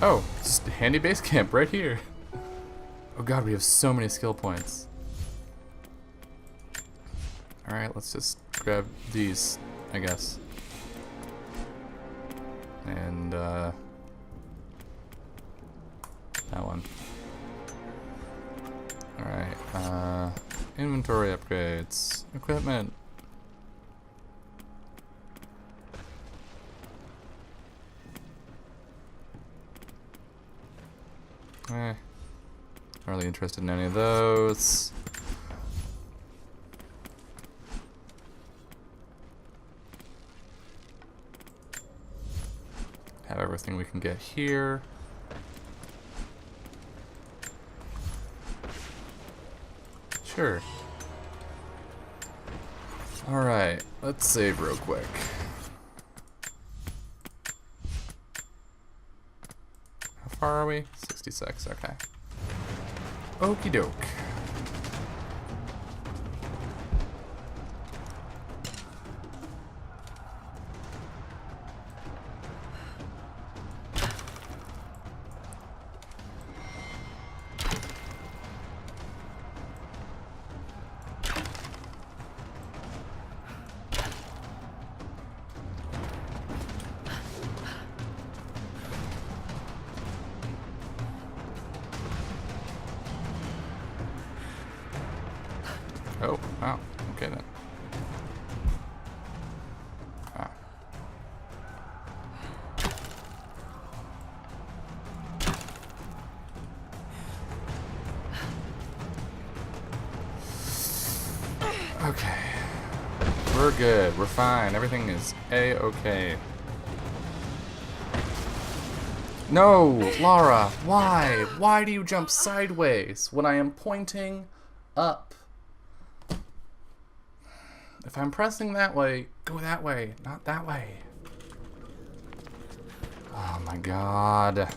Oh, just a handy base camp right here. Oh god, we have so many skill points. Alright, let's just grab these, I guess. And, that one. Alright, inventory upgrades. Equipment. Not really interested in any of those. Have everything we can get here. Sure. Alright, let's save real quick. How far are we? 66, okay. Okie doke. Oh, wow. Okay then. Ah. Okay. We're good. We're fine. Everything is A-okay. No, Lara, why? Why do you jump sideways when I am pointing up? If I'm pressing that way, go that way, not that way. Oh my god.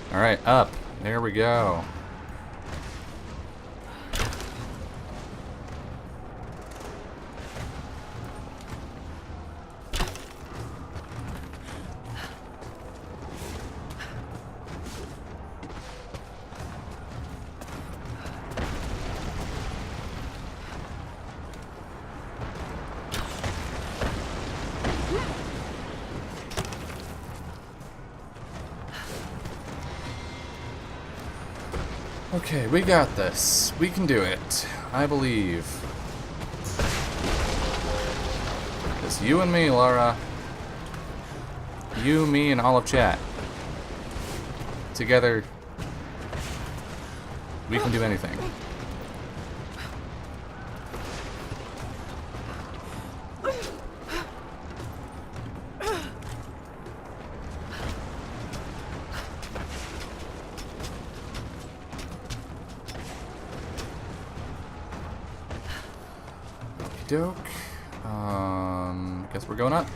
Alright, up. There we go. Okay, we got this. We can do it. I believe. It's you and me, Lara. You, me, and all of chat. Together, we can do anything. Doke. Guess we're going up.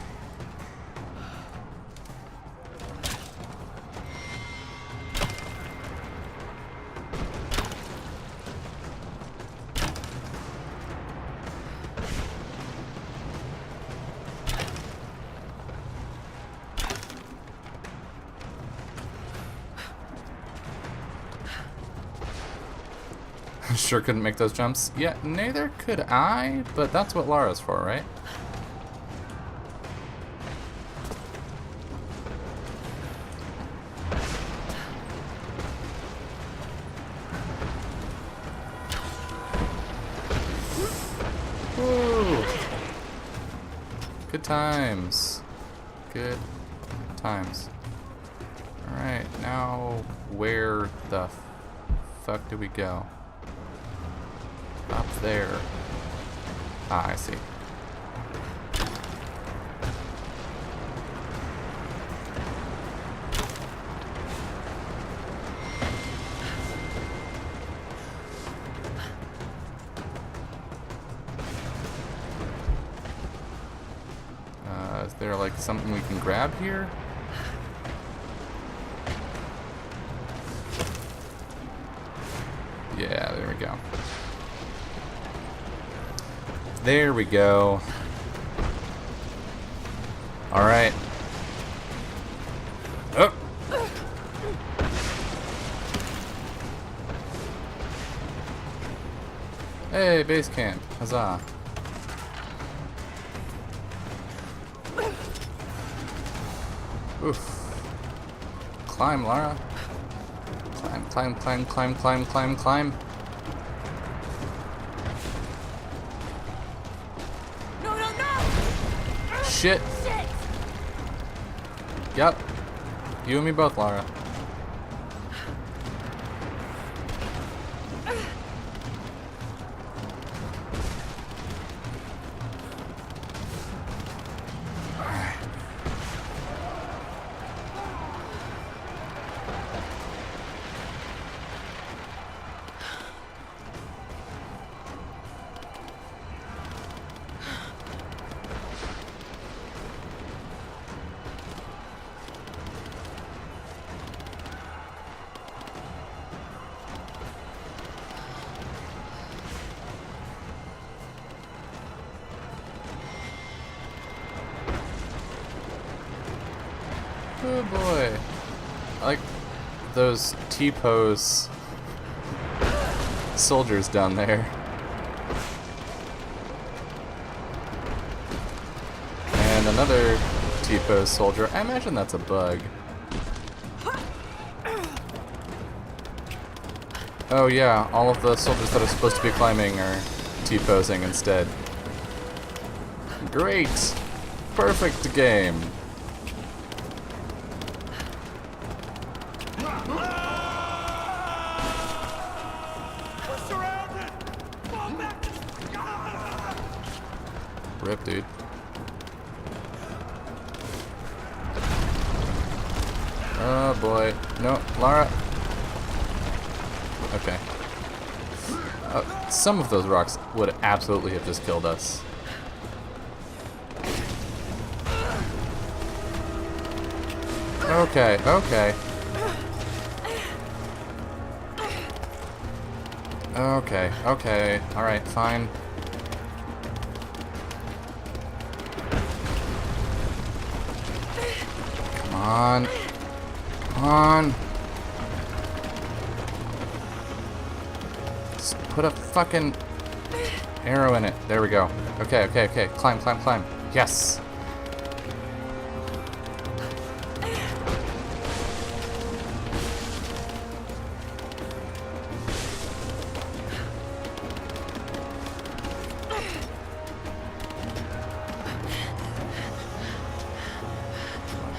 Sure couldn't make those jumps. Yeah, neither could I, but that's what Lara's for, right? Woo! Good times. Good times. Alright, now where the fuck do we go? Up there. Ah, I see. like something we can grab here? Yeah, there we go. There we go. Alright. Oh! Hey, base camp. Huzzah. Oof. Climb, Lara. Climb, climb, climb, climb, climb, climb, climb. No, no, no! Shit. Shit! Yep. You and me both, Lara. Oh boy. I like those T-pose soldiers down there. And another T-pose soldier. I imagine that's a bug. Oh yeah, all of the soldiers that are supposed to be climbing are T-posing instead. Great! Perfect game! Rip, dude. Oh boy. No, Lara. Okay. Some of those rocks would absolutely have just killed us. Okay, okay. Okay, okay. Alright, fine. Come on. Come on. Just put a fucking arrow in it. There we go. Okay, okay, okay. Climb, climb, climb. Yes.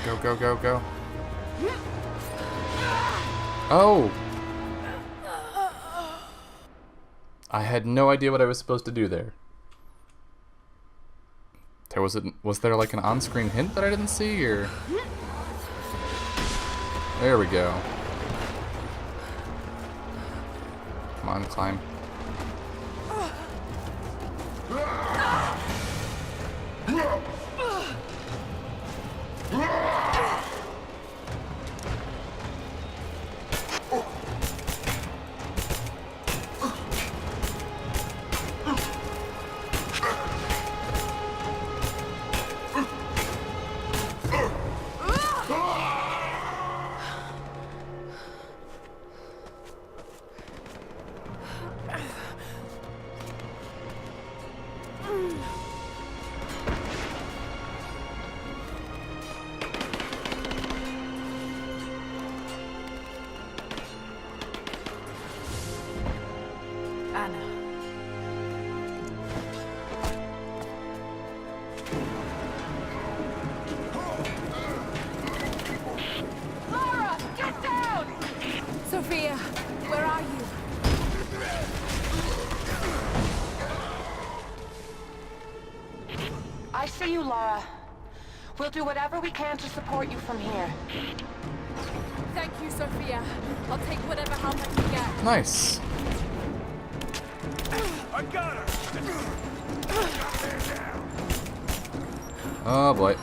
Go, go, go, go. Oh! I had no idea what I was supposed to do there. Was there like an on-screen hint that I didn't see, or? There we go. Come on, climb. Anna. Lara, get down! Sophia, where are you? I see you, Lara. We'll do whatever we can to support you from here. Thank you, Sophia. I'll take whatever help I can get. Nice. I got her! Oh boy.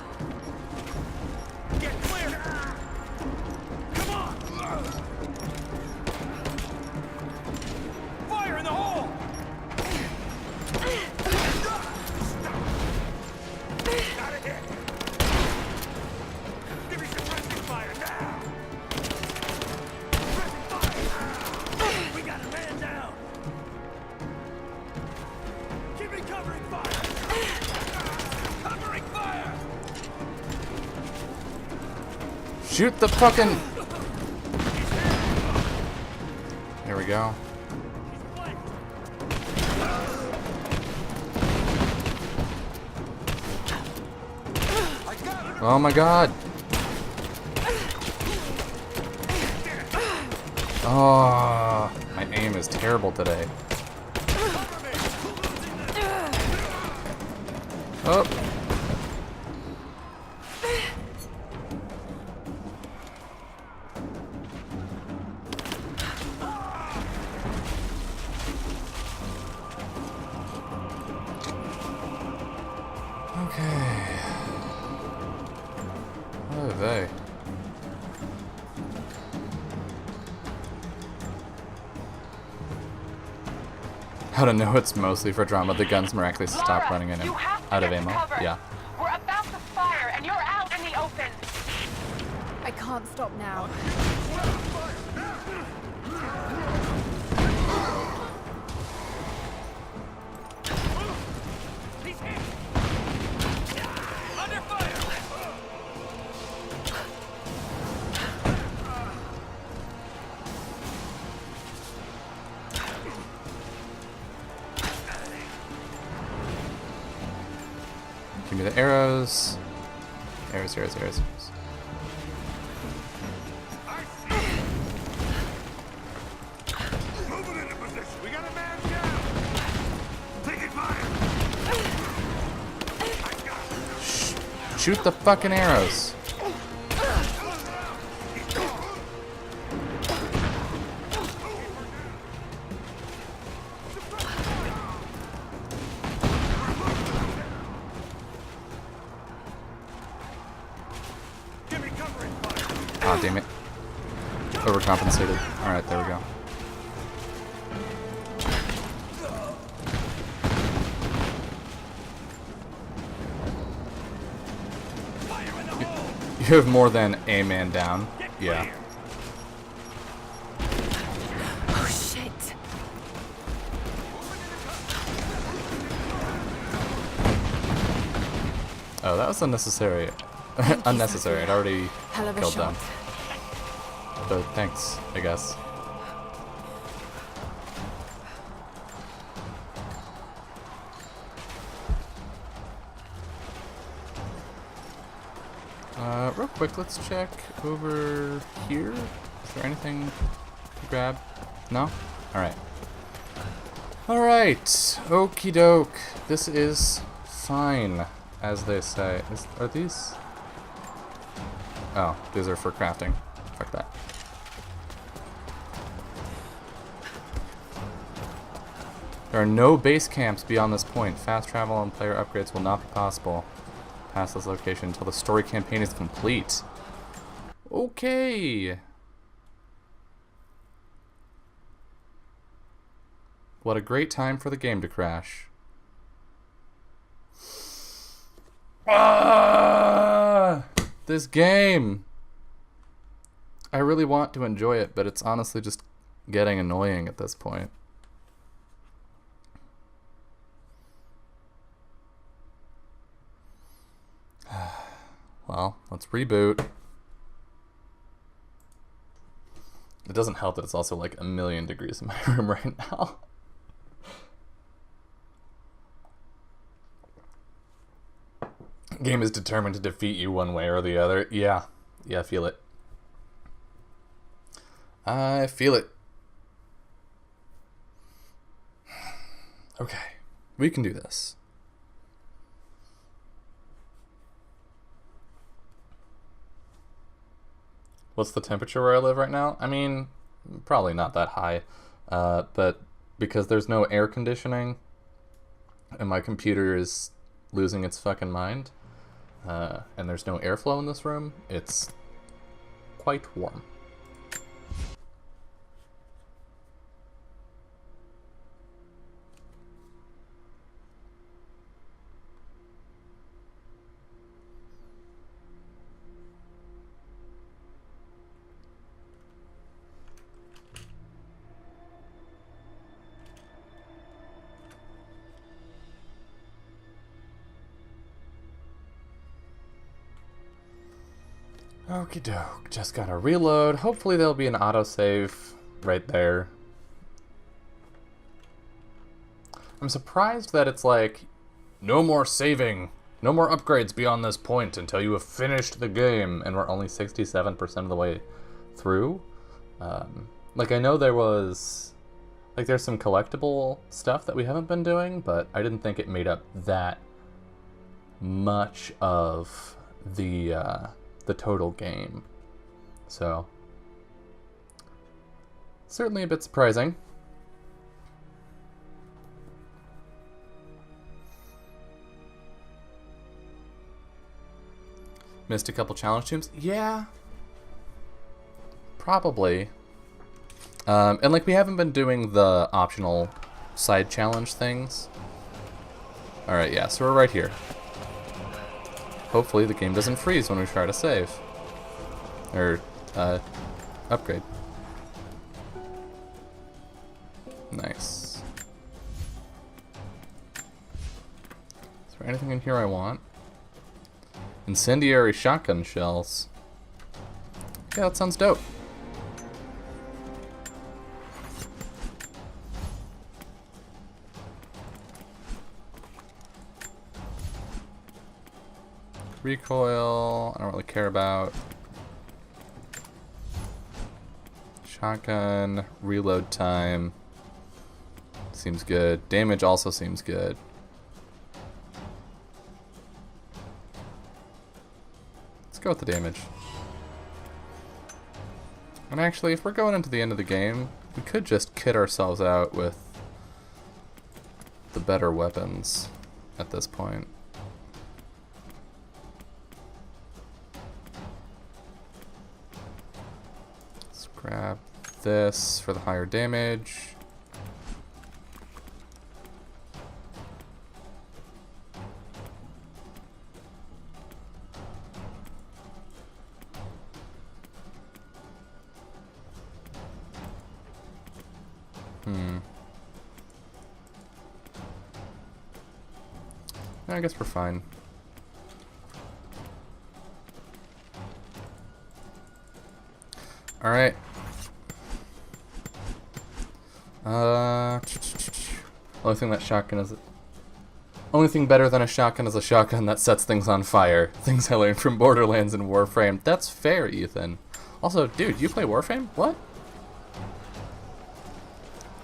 Shoot the fucking... There we go. Oh my god. Oh, my aim is terrible today. Oh. Okay. What are they? How to know it's mostly for drama. The guns miraculously stop Lara, running in and you have to out of get ammo. cover. Yeah. We're about to fire, and you're out in the open. I can't stop now. Give me the arrows. Arrows, arrows, arrows. Moving into position. We got a man down. Taking fire. Shoot the fucking arrows. Give me covering fire. Oh, damn it. Overcompensated. Alright, there we go. You have more than a man down. Yeah. Oh shit. Oh, that was unnecessary. Unnecessary. I'd already Hell of a killed shot. them. But thanks, I guess. Real quick, let's check over here. Is there anything to grab? No? Alright. Alright. Okie doke. This is fine, as they say. Are these? Oh, these are for crafting. Fuck that. There are no base camps beyond this point. Fast travel and player upgrades will not be possible past this location until the story campaign is complete. Okay. What a great time for the game to crash. Ah! This game. I really want to enjoy it, but it's honestly just getting annoying at this point. Well, let's reboot. It doesn't help that it's also like 1,000,000 degrees in my room right now. Game is determined to defeat you one way or the other. Yeah. Yeah, I feel it. I feel it. Okay. We can do this. What's the temperature where I live right now? I mean, probably not that high. But because there's no air conditioning and my computer is losing its fucking mind, and there's no airflow in this room, it's quite warm. Okie doke. Just gotta reload. Hopefully there'll be an autosave right there. I'm surprised that it's like, no more saving. No more upgrades beyond this point until you have finished the game. And we're only 67% of the way through. Like, I know there was... Like, there's some collectible stuff that we haven't been doing, but I didn't think it made up that much of the total game. So, certainly a bit surprising. Missed a couple challenge tombs? Yeah. Probably. And like, we haven't been doing the optional side challenge things. Alright, yeah, so we're right here. Hopefully the game doesn't freeze when we try to save. Or, upgrade. Nice. Is there anything in here I want? Incendiary shotgun shells. Yeah, that sounds dope. Recoil, I don't really care about. Shotgun, reload time. Seems good. Damage also seems good. Let's go with the damage. And actually, if we're going into the end of the game, we could just kit ourselves out with the better weapons at this point. Let's grab this for the higher damage. I guess we're fine. Alright. Only thing better than a shotgun is a shotgun that sets things on fire. Things I learned from Borderlands and Warframe. That's fair, Ethan. Also, dude, you play Warframe? What?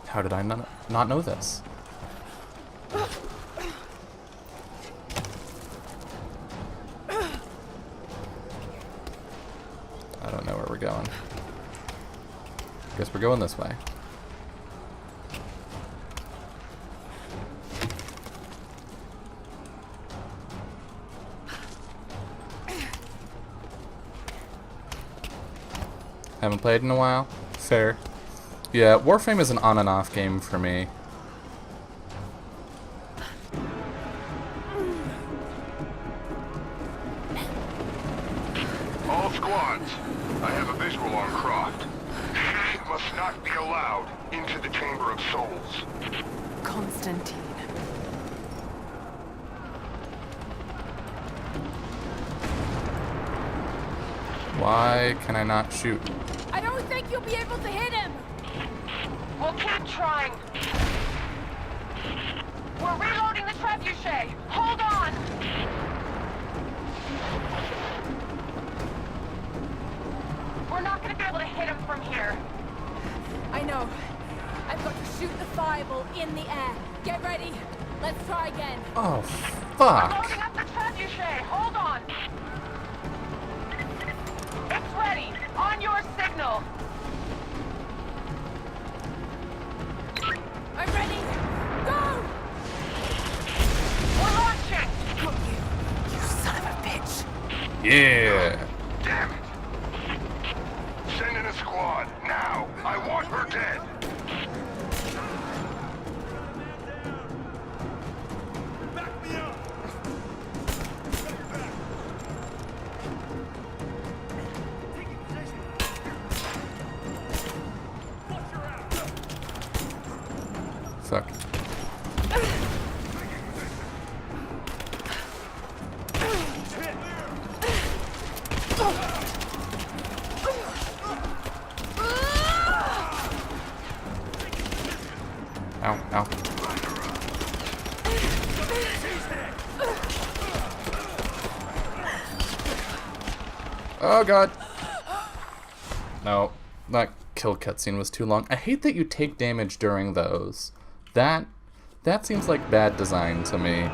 How did I not know this? I don't know where we're going. Guess we're going this way. Haven't played in a while. Fair. Yeah, Warframe is an on and off game for me. All squads, I have a visual on Croft. She must not be allowed into the Chamber of Souls. Constantine. Why can I not shoot? I don't think you'll be able to hit him. We'll keep trying. We're reloading the trebuchet. Hold on. We're not going to be able to hit him from here. I know. I've got to shoot the fireball in the air. Get ready. Let's try again. Oh, We're fuck. loading up the trebuchet. Hold on. It's ready. On your signal. I'm ready. Go! We're launching. Got you. You son of a bitch. Yeah. Damn it! Send in a squad, now! I want her dead! Back me up! Taking position! Watch her out! Fuck. ow, ow. Oh god. No, that kill cutscene was too long. I hate that you take damage during those. That seems like bad design to me.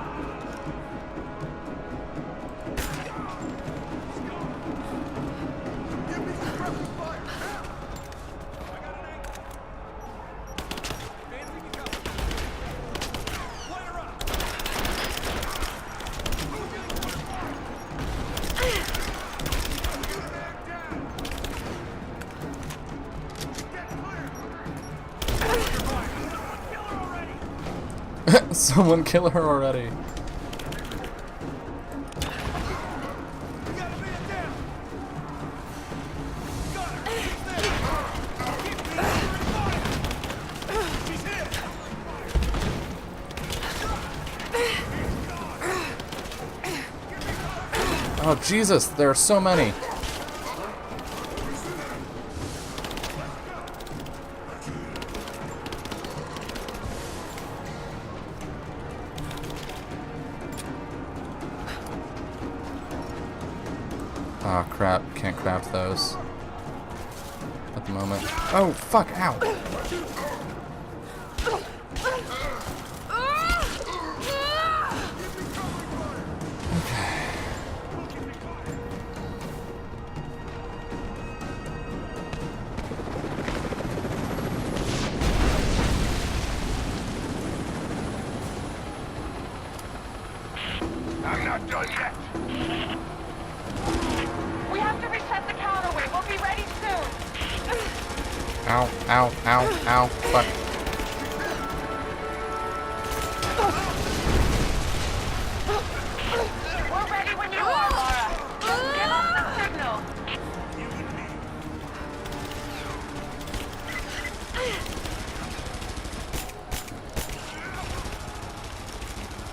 Someone kill her already. Oh Jesus, there are so many. Oh crap, can't craft those at the moment. Oh fuck, ow! I'm not done yet. We have to reset the counterweight. We'll be ready soon. Ow, ow, ow, ow, fuck. We're ready when you are, Lara. Just give us the signal.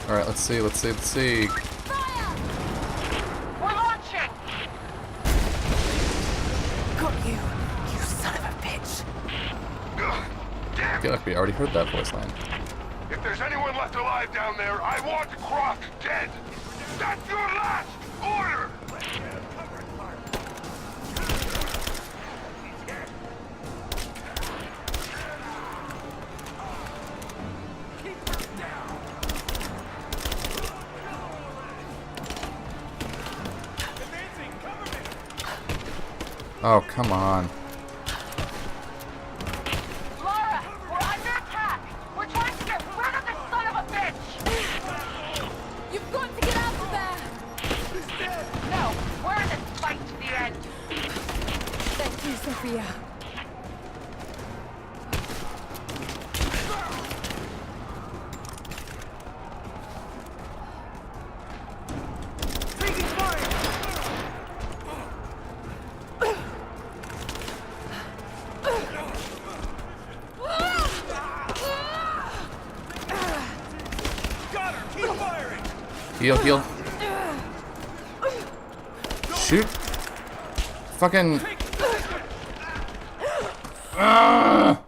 Alright, let's see, let's see, let's see. We're launching. Got you, you son of a bitch. Ugh, I damn feel it. like we already heard that voice line. If there's anyone left alive down there, I want Croft dead. That's your last order. Oh, come on. Lara, we're under attack. We're trying to get rid of this son of a bitch. You've got to get out of there! No, we're in this fight to the end. Thank you, Sophia. Heal, heal. Shoot. Fucking. Ah!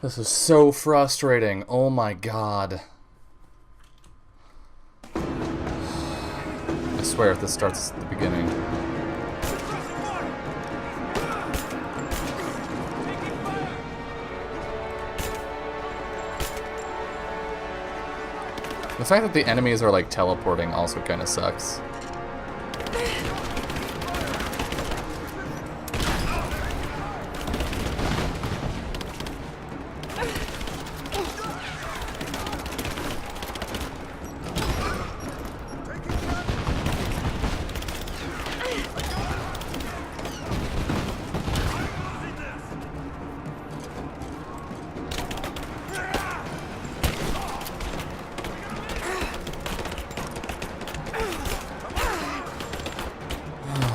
This is so frustrating. Oh my god. I swear if this starts at the beginning. The fact that the enemies are like teleporting also kind of sucks.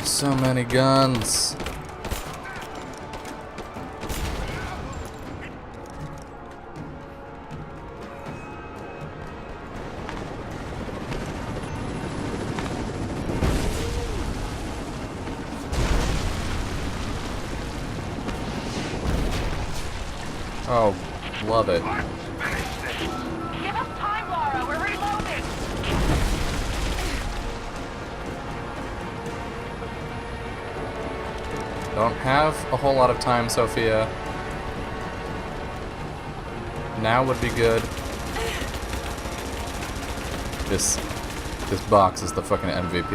So many guns. Oh, love it. I'm finish this. Give us time, Lara. We're reloading. Don't have a whole lot of time, Sophia. Now would be good. This box is the fucking MVP.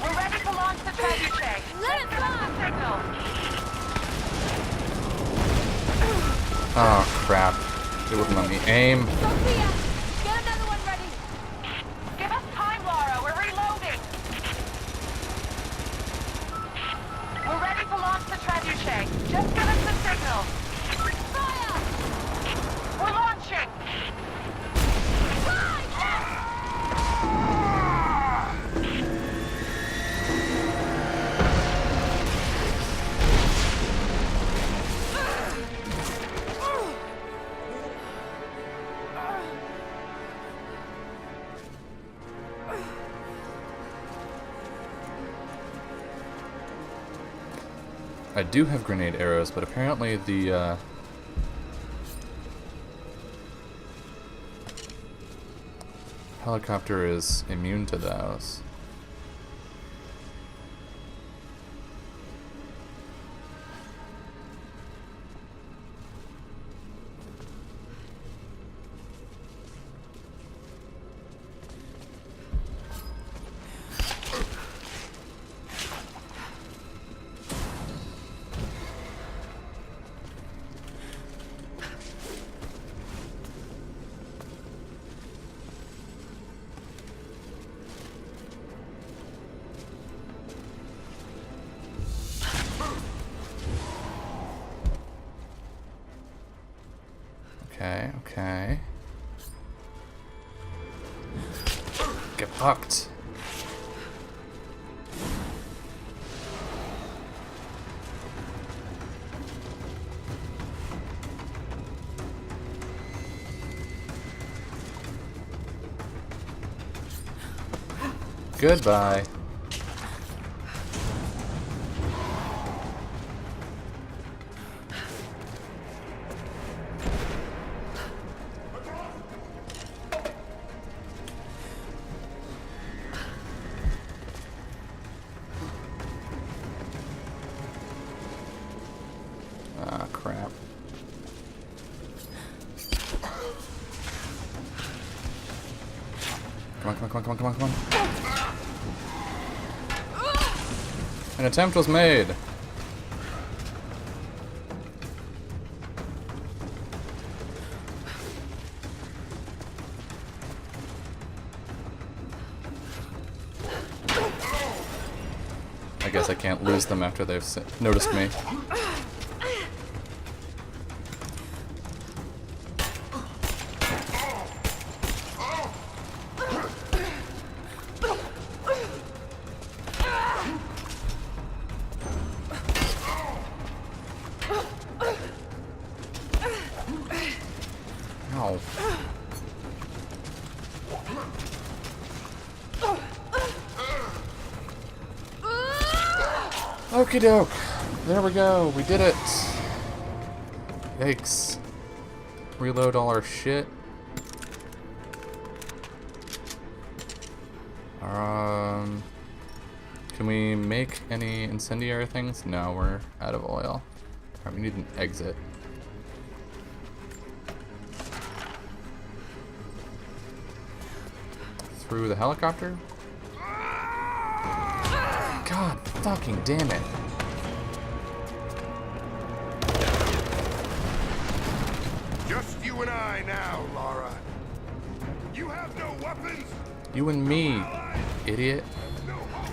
We're ready to launch the trebuchet. Let it fly! Signal. Oh crap. It wouldn't let me aim. Sophia, get another one ready. Give us time, Lara. We're reloading. We're ready to launch the trebuchet. Just give us the signal. Fire! We're launching. I do have grenade arrows, but apparently the helicopter is immune to those. Okay, okay. Get fucked. Goodbye. Ah, crap. Come on, come on, come on, come on, come on, come on. An attempt was made. I guess I can't lose them after they've noticed me. Ow. Okie doke. There we go. We did it. Yikes. Reload all our shit. Can we make any incendiary things? No, we're out of oil. Alright, we need an exit. Through the helicopter? God fucking damn it. Just you and I now, Lara. You have no weapons. You and me, idiot. No hope.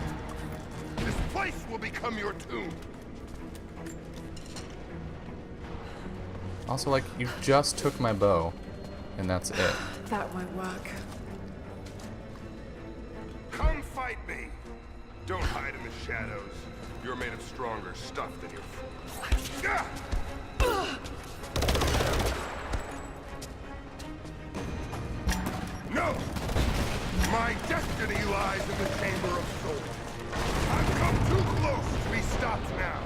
This place will become your tomb. Also, like, you just took my bow, and that's it. That won't work. Come fight me. Don't hide in the shadows. You're made of stronger stuff than your friends. No! My destiny lies in the Chamber of Souls. I've come too close to be stopped now.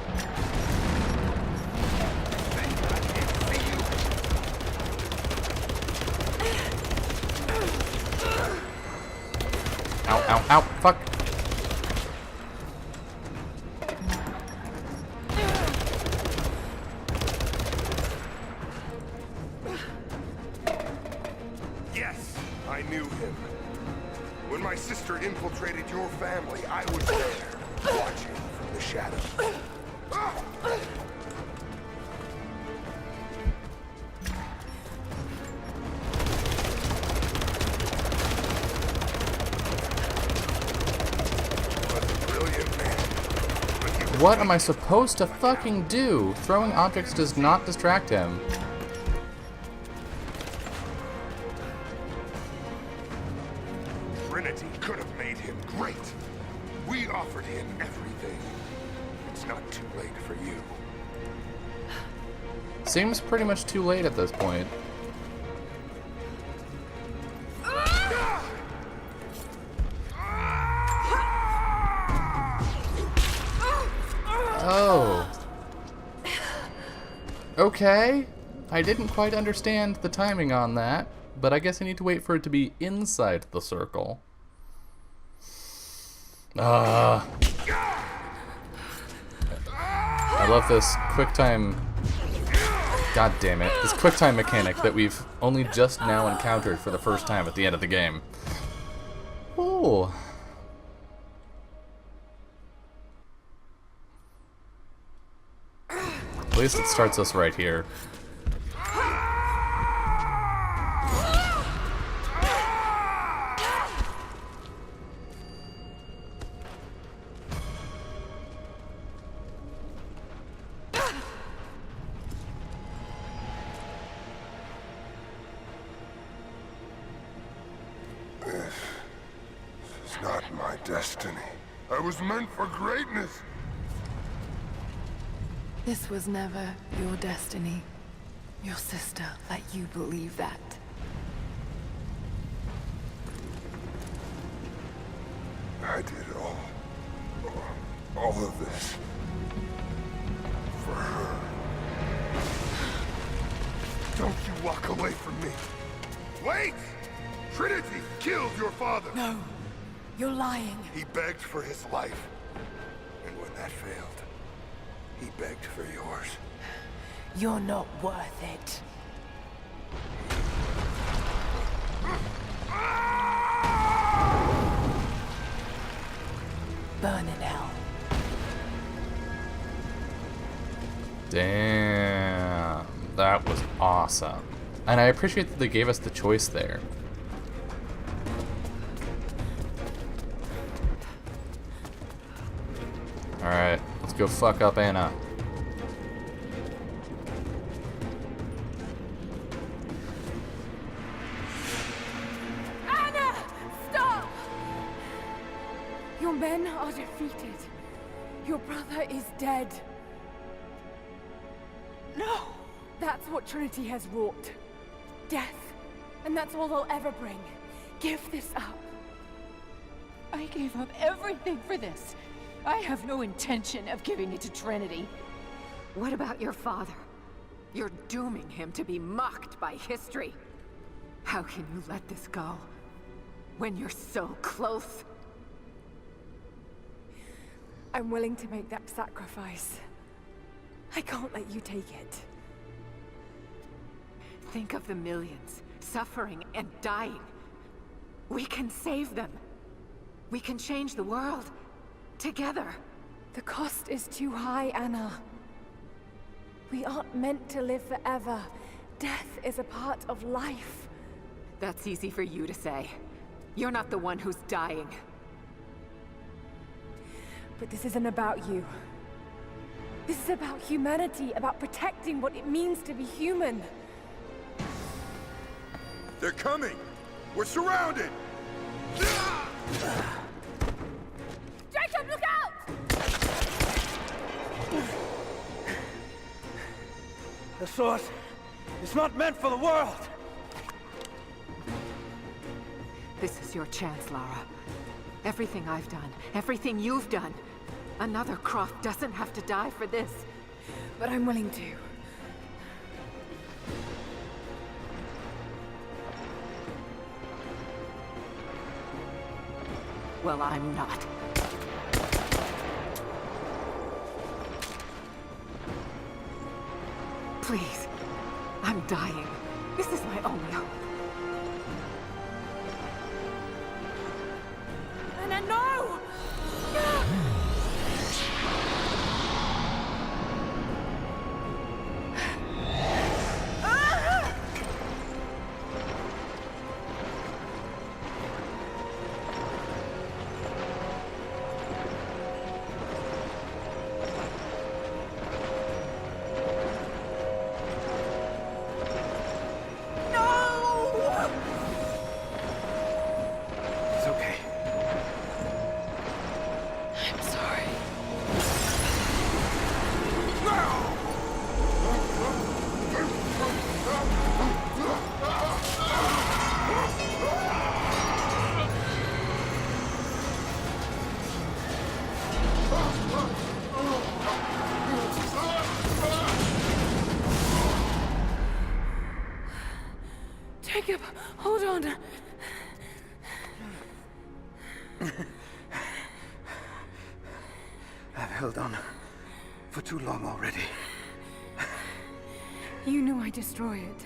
Think I can't see you? Ow, ow, ow, fuck. Yes, I knew him. When my sister infiltrated your family, I was there, watching from the shadows. What am I supposed to fucking do? Throwing objects does not distract him. Trinity could have made him great. We offered him everything. It's not too late for you. Seems pretty much too late at this point. Oh. Okay. I didn't quite understand the timing on that, but I guess I need to wait for it to be inside the circle. I love this QuickTime... God damn it. This QuickTime mechanic that we've only just now encountered for the first time at the end of the game. Ooh. At least it starts us right here. It's not my destiny. I was meant for greatness. This was never your destiny. Your sister let you believe that. I did all of this for her. Don't you walk away from me. Wait! Trinity killed your father. No, you're lying. He begged for his life. And when that failed, he begged for yours. You're not worth it. Burn in hell. Damn. That was awesome. And I appreciate that they gave us the choice there. Alright, let's go fuck up Anna. Anna! Stop! Your men are defeated. Your brother is dead. No! That's what Trinity has wrought. Death. And that's all they'll ever bring. Give this up. I gave up everything for this. I have no intention of giving it to Trinity. What about your father? You're dooming him to be mocked by history. How can you let this go? When you're so close? I'm willing to make that sacrifice. I can't let you take it. Think of the millions, suffering and dying. We can save them. We can change the world. Together. The cost is too high, Anna. We aren't meant to live forever. Death is a part of life. That's easy for you to say. You're not the one who's dying. But this isn't about you. This is about humanity, about protecting what it means to be human. They're coming! We're surrounded! Jacob, look out! The source is not meant for the world. This is your chance, Lara. Everything I've done, everything you've done. Another Croft doesn't have to die for this. But I'm willing to. Well, I'm not. Please. I'm dying. This is my only hope. Anna, no! It's okay. I'm sorry. Jacob, hold on. I've held on for too long already. You knew I'd destroy it.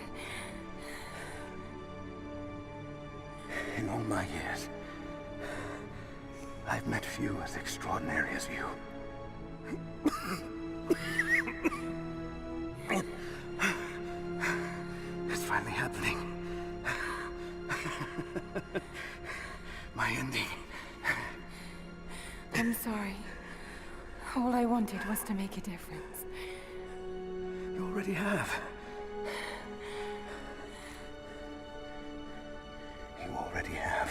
In all my years, I've met few as extraordinary as you. It's finally happening. My ending. I'm sorry. All I wanted was to make a difference. You already have. You already have.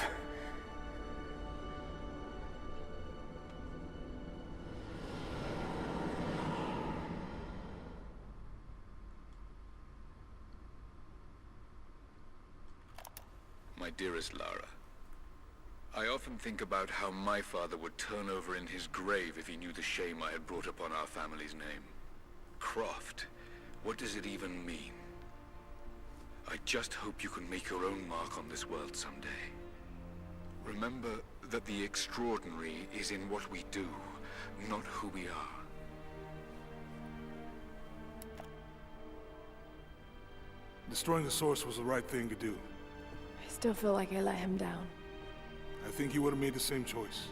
My dearest Lara, I often think about how my father would turn over in his grave if he knew the shame I had brought upon our family's name. Croft, what does it even mean? I just hope you can make your own mark on this world someday. Remember that the extraordinary is in what we do, not who we are. Destroying the source was the right thing to do. I still feel like I let him down. I think you would have made the same choice.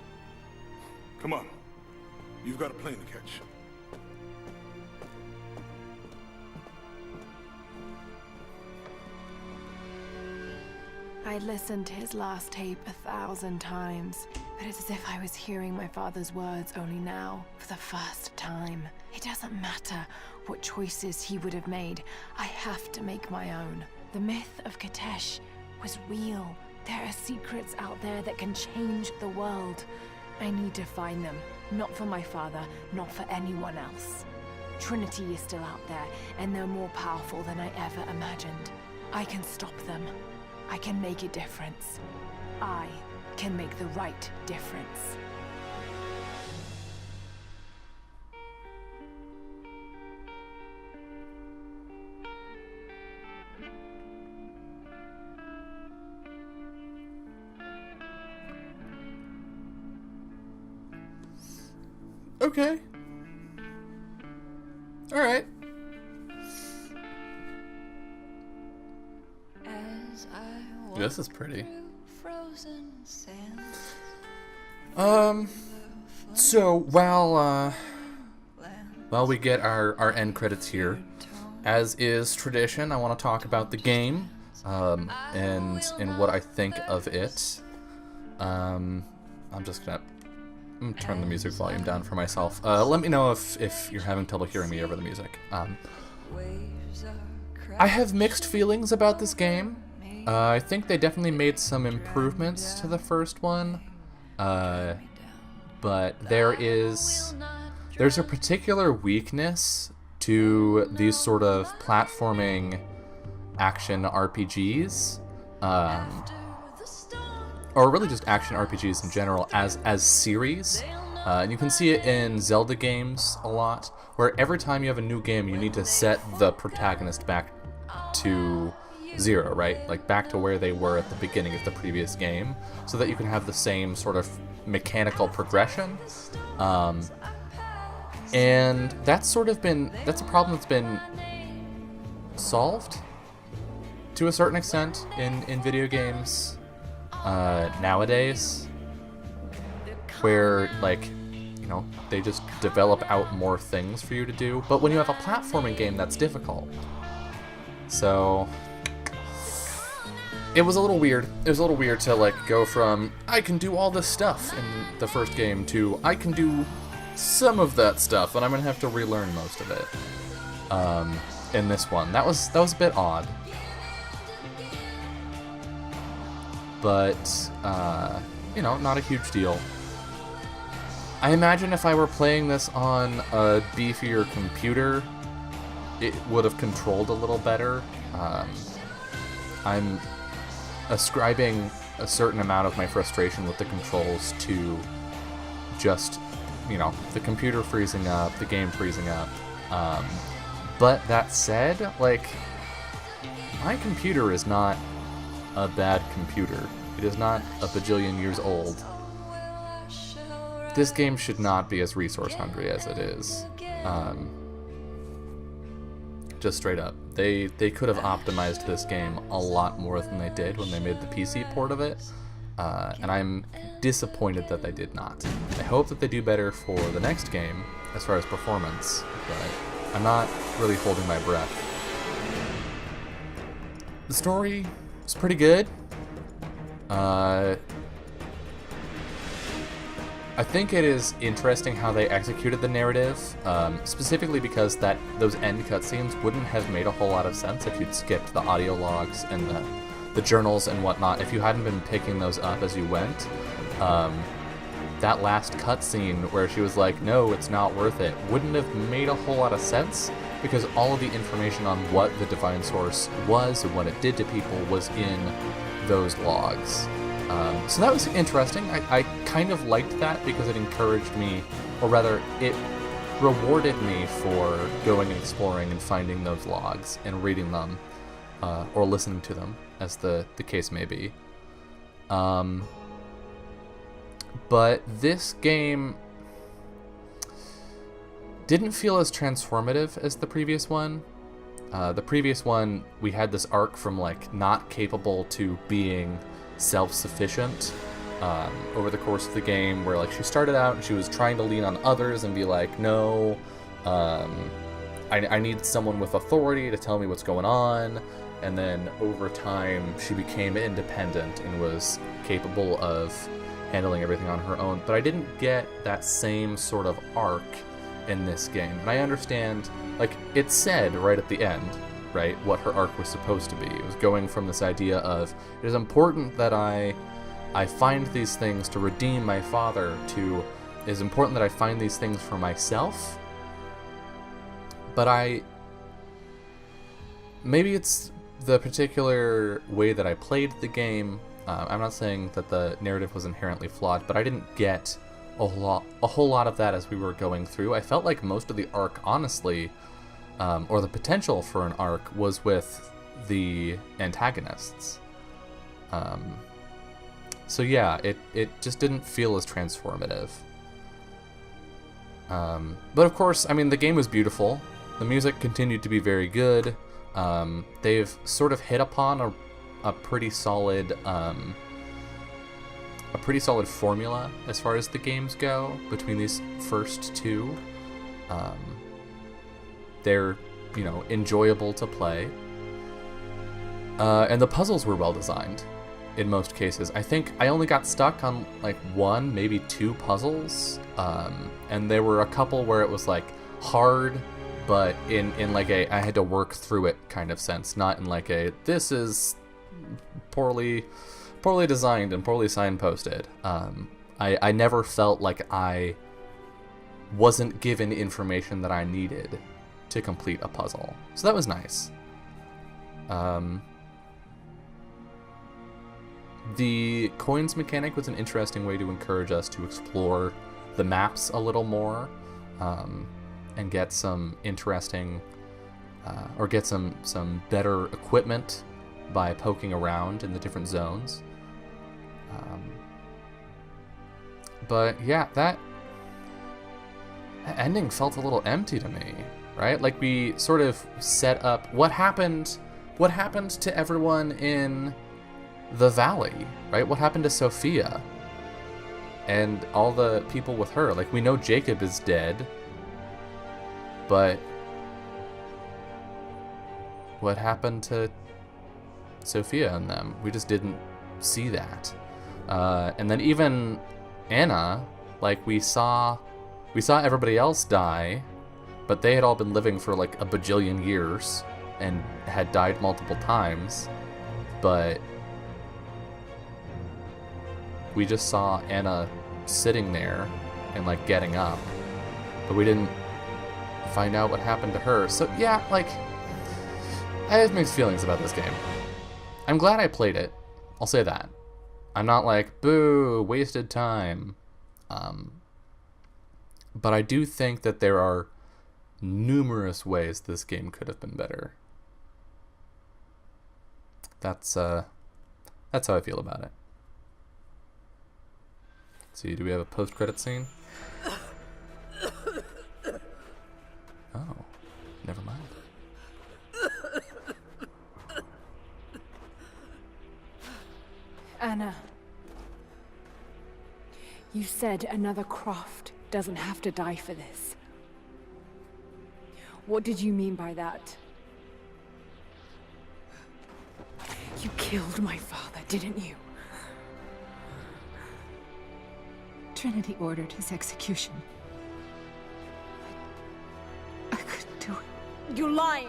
Come on. You've got a plane to catch. I listened to his last tape 1,000 times, but it's as if I was hearing my father's words only now, for the first time. It doesn't matter what choices he would have made. I have to make my own. The myth of Katesh was real. There are secrets out there that can change the world. I need to find them. Not for my father, not for anyone else. Trinity is still out there, and they're more powerful than I ever imagined. I can stop them. I can make a difference. I can make the right difference. Okay. Alright. This is pretty. So while we get our end credits here, as is tradition, I want to talk about the game, and what I think of it. I'm just gonna turn the music volume down for myself. Let me know if you're having trouble hearing me over the music. I have mixed feelings about this game. I think they definitely made some improvements to the first one, but there's a particular weakness to these sort of platforming action RPGs, or really just action RPGs in general, as series. And you can see it in Zelda games a lot, where every time you have a new game, you need to set the protagonist back to 0, right? Like back to where they were at the beginning of the previous game, so that you can have the same sort of mechanical progression. And that's a problem that's been solved to a certain extent in video games nowadays, where, like, you know, they just develop out more things for you to do. But when you have a platforming game, that's difficult. So it was a little weird. It was a little weird to, like, go from I can do all this stuff in the first game to I can do some of that stuff, and I'm gonna have to relearn most of it in this one. That was a bit odd, but you know, not a huge deal. I imagine if I were playing this on a beefier computer, it would have controlled a little better. I'm ascribing a certain amount of my frustration with the controls to just, you know, the computer freezing up, the game freezing up. But that said, like, my computer is not a bad computer. It is not a bajillion years old. This game should not be as resource hungry as it is. Just straight up. They could have optimized this game a lot more than they did when they made the PC port of it. And I'm disappointed that they did not. I hope that they do better for the next game as far as performance, but I'm not really holding my breath. The story is pretty good. I think it is interesting how they executed the narrative, specifically because those end cutscenes wouldn't have made a whole lot of sense if you'd skipped the audio logs and the journals and whatnot. If you hadn't been picking those up as you went, that last cutscene where she was like, no, it's not worth it, wouldn't have made a whole lot of sense, because all of the information on what the Divine Source was and what it did to people was in those logs. So that was interesting. I kind of liked that because it encouraged me, or rather, it rewarded me for going and exploring and finding those logs and reading them, or listening to them, as the case may be. But this game didn't feel as transformative as the previous one. The previous one, we had this arc from, like, not capable to being self-sufficient over the course of the game, where, like, she started out and she was trying to lean on others and be like, no, I need someone with authority to tell me what's going on, and then over time she became independent and was capable of handling everything on her own. But I didn't get that same sort of arc in this game, and I understand, like, it said right at the end, right, what her arc was supposed to be. It was going from this idea of, it is important that I find these things to redeem my father, to, it is important that I find these things for myself. But maybe it's the particular way that I played the game. I'm not saying that the narrative was inherently flawed, but I didn't get a whole lot of that as we were going through. I felt like most of the arc, honestly, or the potential for an arc, was with the antagonists. So yeah, it just didn't feel as transformative. But of course, I mean, the game was beautiful. The music continued to be very good. They've sort of hit upon a pretty solid formula as far as the games go between these first two. They're, you know, enjoyable to play. And the puzzles were well designed in most cases. I think I only got stuck on, like, one, maybe two puzzles. And there were a couple where it was, like, hard, but in like I had to work through it kind of sense, not in like this is poorly designed and poorly signposted. I never felt like I wasn't given information that I needed to complete a puzzle. So that was nice. The coins mechanic was an interesting way to encourage us to explore the maps a little more, and get some interesting, or get some better equipment by poking around in the different zones. But yeah, that ending felt a little empty to me, right? Like, we sort of set up what happened to everyone in the valley, right? What happened to Sophia and all the people with her? Like, we know Jacob is dead, but what happened to Sophia and them? We just didn't see that. And then even Anna, like, we saw everybody else die, but they had all been living for like a bajillion years and had died multiple times, but we just saw Anna sitting there and like getting up, but we didn't find out what happened to her. So yeah, like, I have mixed feelings about this game. I'm glad I played it, I'll say that. I'm not like, boo, wasted time. But I do think that there are numerous ways this game could have been better. That's how I feel about it. Let's see, do we have a post-credit scene? Oh, never mind. Anna, you said another Croft doesn't have to die for this. What did you mean by that? You killed my father, didn't you? Trinity ordered his execution. I couldn't do it. You're lying!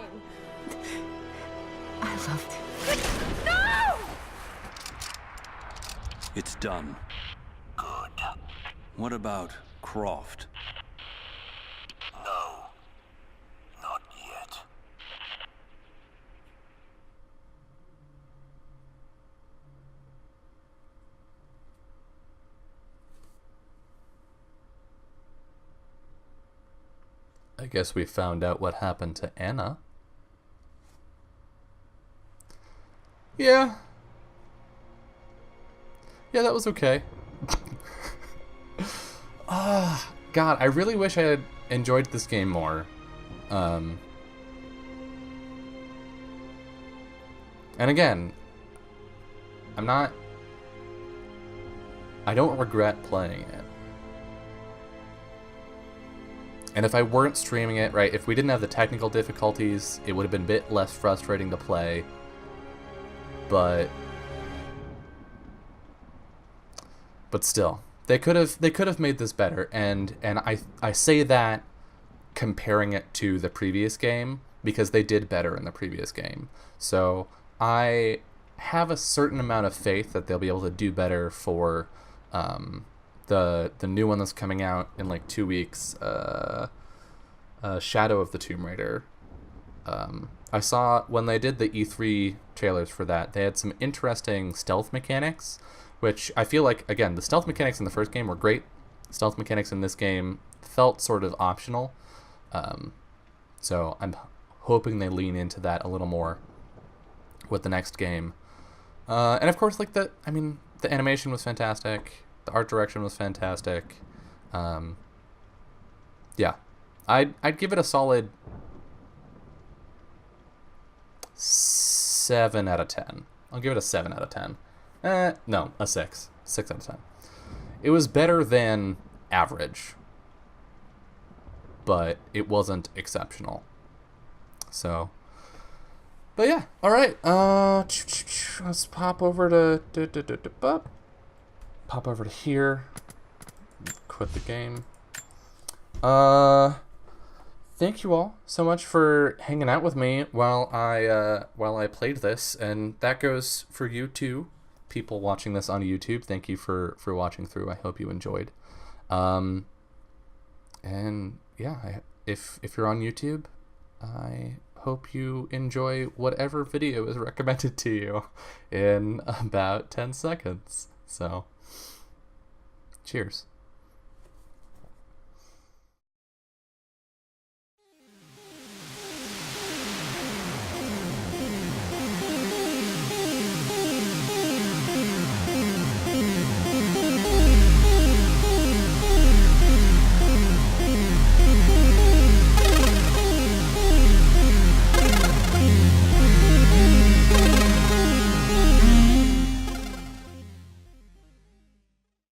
I loved him. No! It's done. Good. What about Croft? No. Not yet. I guess we found out what happened to Anna. Yeah. Yeah, that was okay. God, I really wish I had enjoyed this game more. And again, I don't regret playing it. And if I weren't streaming it, right, if we didn't have the technical difficulties, it would have been a bit less frustrating to play. But still, they could have made this better, and I say that comparing it to the previous game, because they did better in the previous game. So I have a certain amount of faith that they'll be able to do better for the new one that's coming out in like 2 weeks, Shadow of the Tomb Raider. I saw when they did the E3 trailers for that, they had some interesting stealth mechanics, which I feel like, again, the stealth mechanics in the first game were great. Stealth mechanics in this game felt sort of optional. So I'm hoping they lean into that a little more with the next game. And of course, like the animation was fantastic. The art direction was fantastic. Yeah, I'd give it a solid 7 out of 10. I'll give it a 7 out of 10. No, a 6. 6 out of 10. It was better than average, but it wasn't exceptional. So, but yeah, all right. Let's pop over to pop over to here. Quit the game. Thank you all so much for hanging out with me while I played this, and that goes for you too, people watching this on YouTube. Thank you for watching through. I hope you enjoyed. And yeah, if you're on YouTube, I hope you enjoy whatever video is recommended to you in about 10 seconds. So, cheers.